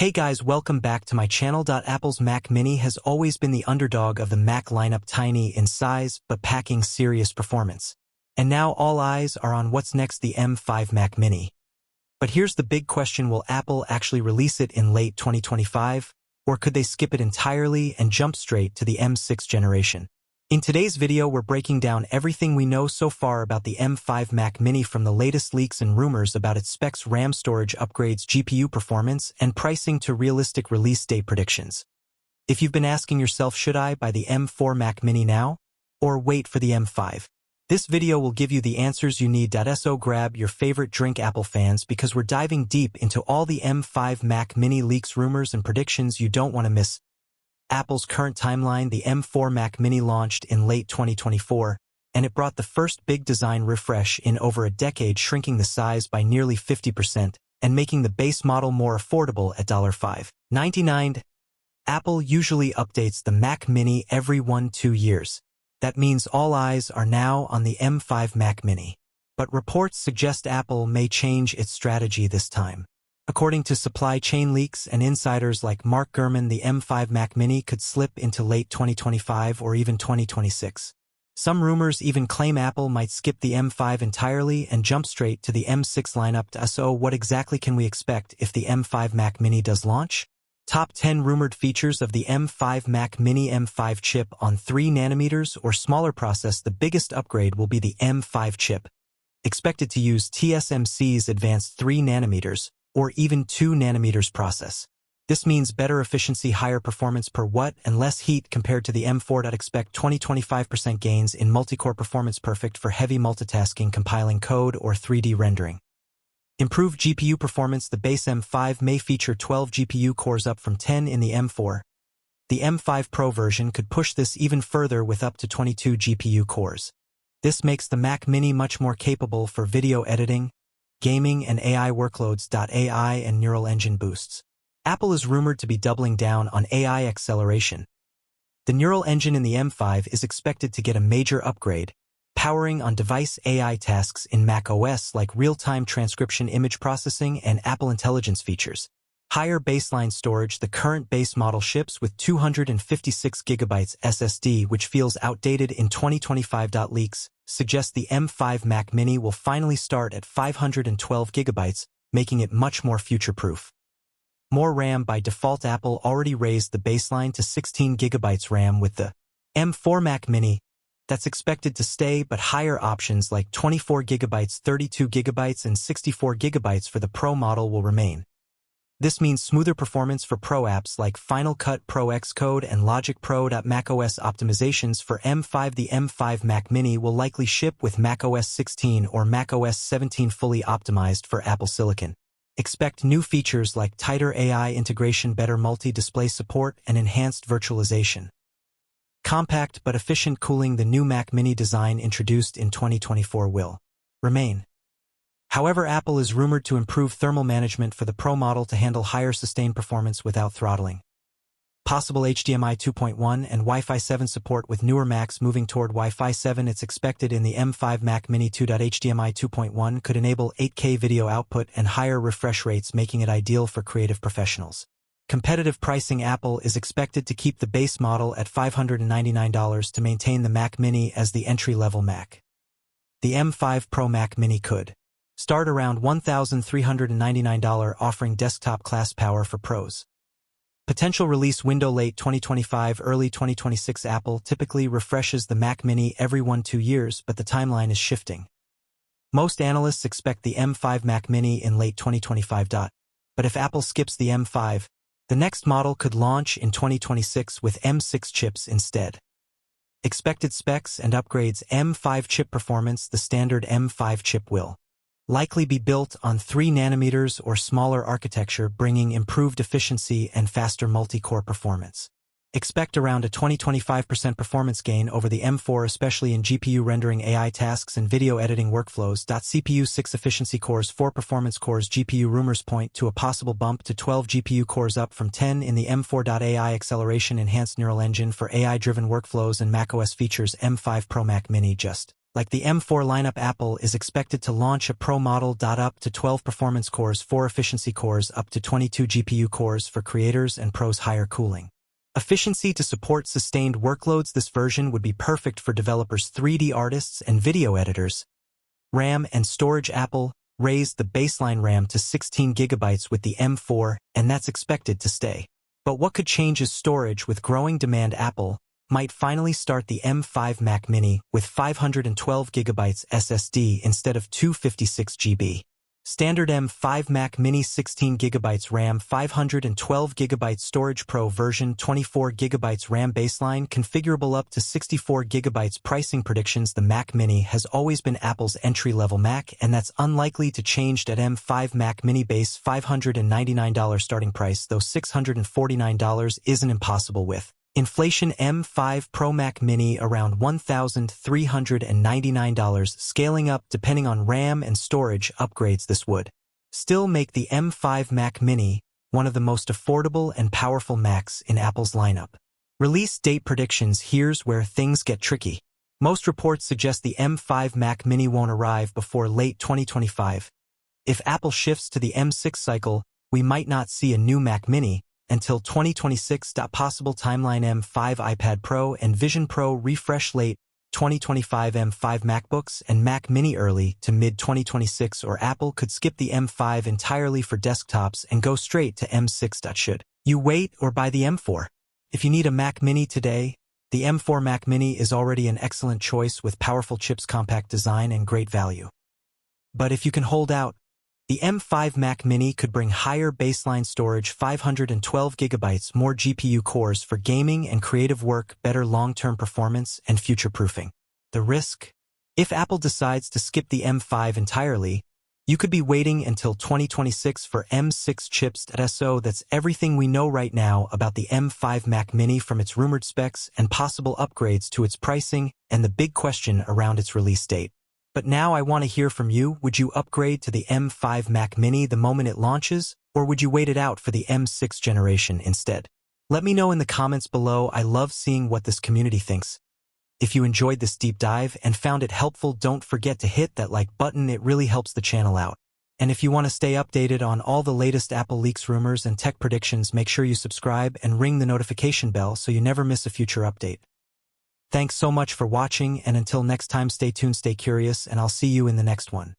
Hey guys, welcome back to my channel. Apple's Mac Mini has always been the underdog of the Mac lineup, tiny in size but packing serious performance. And now all eyes are on what's next, the M5 Mac Mini. But here's the big question: will Apple actually release it in late 2025, or could they skip it entirely and jump straight to the M6 generation? In today's video, we're breaking down everything we know so far about the M5 Mac Mini, from the latest leaks and rumors about its specs, RAM storage upgrades, GPU performance, and pricing to realistic release date predictions. If you've been asking yourself, should I buy the M4 Mac Mini now, or wait for the M5? This video will give you the answers you need. So grab your favorite drink, Apple fans, because we're diving deep into all the M5 Mac Mini leaks, rumors, and predictions you don't want to miss. Apple's current timeline: the M4 Mac Mini launched in late 2024, and it brought the first big design refresh in over a decade, shrinking the size by nearly 50% and making the base model more affordable at $599. Apple usually updates the Mac Mini every 1-2 years. That means all eyes are now on the M5 Mac Mini. But reports suggest Apple may change its strategy this time. According to supply chain leaks and insiders like Mark Gurman, the M5 Mac Mini could slip into late 2025 or even 2026. Some rumors even claim Apple might skip the M5 entirely and jump straight to the M6 lineup. So what exactly can we expect if the M5 Mac Mini does launch? Top 10 rumored features of the M5 Mac Mini: M5 chip on 3nm or smaller process. The biggest upgrade will be the M5 chip, expected to use TSMC's advanced 3nm or even 2nm process. This means better efficiency, higher performance per watt, and less heat compared to the M4. Expect 20-25% gains in multi-core performance, perfect for heavy multitasking, compiling code, or 3D rendering. Improved GPU performance: the base M5 may feature 12 GPU cores, up from 10 in the M4. The M5 Pro version could push this even further with up to 22 GPU cores. This makes the Mac Mini much more capable for video editing, gaming, and AI workloads. AI and Neural Engine boosts. Apple is rumored to be doubling down on AI acceleration. The Neural Engine in the M5 is expected to get a major upgrade, powering on-device AI tasks in macOS like real-time transcription, image processing, and Apple Intelligence features. Higher baseline storage: the current base model ships with 256GB SSD, which feels outdated in 2025. Leaks suggest the M5 Mac Mini will finally start at 512GB, making it much more future-proof. More RAM: by default, Apple already raised the baseline to 16GB RAM with the M4 Mac Mini. That's expected to stay, but higher options like 24GB, 32GB, and 64GB for the Pro model will remain. This means smoother performance for Pro apps like Final Cut Pro, Xcode, and Logic Pro. macOS optimizations for M5: the M5 Mac Mini will likely ship with macOS 16 or macOS 17 fully optimized for Apple Silicon. Expect new features like tighter AI integration, better multi-display support, and enhanced virtualization. Compact but efficient cooling: the new Mac Mini design introduced in 2024 will remain. However, Apple is rumored to improve thermal management for the Pro model to handle higher sustained performance without throttling. Possible HDMI 2.1 and Wi-Fi 7 support: with newer Macs moving toward Wi-Fi 7, it's expected in the M5 Mac Mini 2. HDMI 2.1 could enable 8K video output and higher refresh rates, making it ideal for creative professionals. Competitive pricing: Apple is expected to keep the base model at $599 to maintain the Mac Mini as the entry-level Mac. The M5 Pro Mac Mini could start around $1,399, offering desktop-class power for pros. Potential release window: late 2025, early 2026. Apple typically refreshes the Mac Mini every 1-2 years, but the timeline is shifting. Most analysts expect the M5 Mac Mini in late 2025. But if Apple skips the M5, the next model could launch in 2026 with M6 chips instead. Expected specs and upgrades: M5 chip performance: the standard M5 chip will likely be built on 3nm or smaller architecture, bringing improved efficiency and faster multi-core performance. Expect around a 20-25% performance gain over the M4, especially in GPU rendering, AI tasks, and video editing workflows. CPU 6 efficiency cores, 4 performance cores. GPU rumors point to a possible bump to 12 GPU cores, up from 10 in the M4. AI acceleration: enhanced Neural Engine for AI-driven workflows and macOS features. M5 Pro Mac Mini just Like the M4 lineup, Apple is expected to launch a Pro model. Up to 12 performance cores, 4 efficiency cores, up to 22 GPU cores for creators and pros. Higher cooling efficiency to support sustained workloads. This version would be perfect for developers, 3D artists, and video editors. RAM and storage. Apple raised the baseline RAM to 16 gigabytes with the M4, and that's expected to stay. But what could change is storage. With growing demand, Apple might finally start the M5 Mac Mini with 512 gigabytes SSD instead of 256 GB. Standard M5 Mac Mini 16 gigabytes RAM, 512 gigabytes storage. Pro version 24 gigabytes RAM, baseline configurable up to 64 gigabytes. Pricing predictions. The Mac Mini has always been Apple's entry-level Mac, and that's unlikely to change. At M5 Mac Mini base $599 starting price, though $649 isn't impossible with inflation. M5 Pro Mac Mini around $1,399, scaling up depending on RAM and storage upgrades. This would still make the M5 Mac Mini one of the most affordable and powerful Macs in Apple's lineup. Release date predictions. Here's where things get tricky. Most reports suggest the M5 Mac Mini won't arrive before late 2025. If Apple shifts to the M6 cycle, we might not see a new Mac Mini until 2026. Possible timeline: M5 iPad Pro and Vision Pro refresh late 2025, M5 MacBooks and Mac Mini early to mid-2026, or Apple could skip the M5 entirely for desktops and go straight to M6. Should you wait or buy the M4? If you need a Mac Mini today, the M4 Mac Mini is already an excellent choice with powerful chips, compact design, and great value. But if you can hold out, the M5 Mac Mini could bring higher baseline storage, 512 gigabytes, more GPU cores for gaming and creative work, better long-term performance, and future-proofing. The risk? If Apple decides to skip the M5 entirely, you could be waiting until 2026 for M6 chips. So that's everything we know right now about the M5 Mac Mini, from its rumored specs and possible upgrades to its pricing and the big question around its release date. But now I want to hear from you. Would you upgrade to the M5 Mac Mini the moment it launches, or would you wait it out for the M6 generation instead? Let me know in the comments below. I love seeing what this community thinks. If you enjoyed this deep dive and found it helpful, don't forget to hit that like button. It really helps the channel out. And if you want to stay updated on all the latest Apple leaks, rumors, and tech predictions, make sure you subscribe and ring the notification bell so you never miss a future update. Thanks so much for watching, and until next time, stay tuned, stay curious, and I'll see you in the next one.